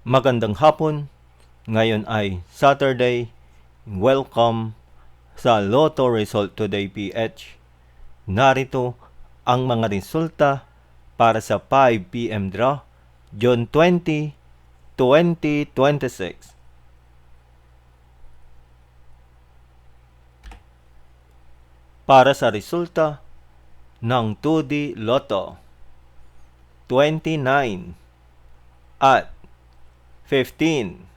Magandang hapon. Ngayon ay Saturday. Welcome sa Lotto Result Today PH. Narito ang mga resulta para sa 5 PM draw, June 20, 2026. Para sa resulta ng 2D Lotto, 29 at 15.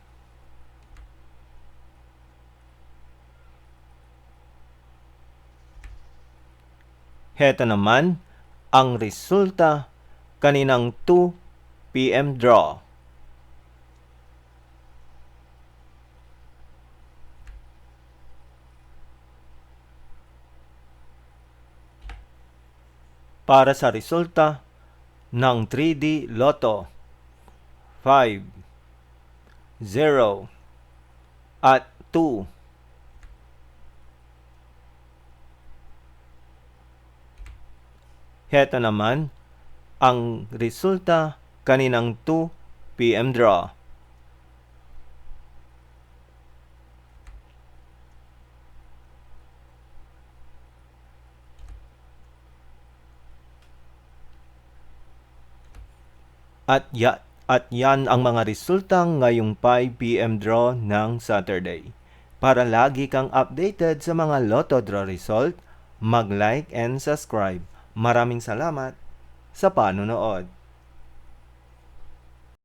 Heto naman ang resulta kaninang 2 PM draw. Para sa resulta ng 3D Lotto, 5, 0, at 2. Heto naman ang resulta kaninang 2 PM draw. At yan ang mga resulta ngayong 5 PM draw ng Saturday. Para lagi kang updated sa mga Lotto draw result, mag-like and subscribe. Maraming salamat sa panonood.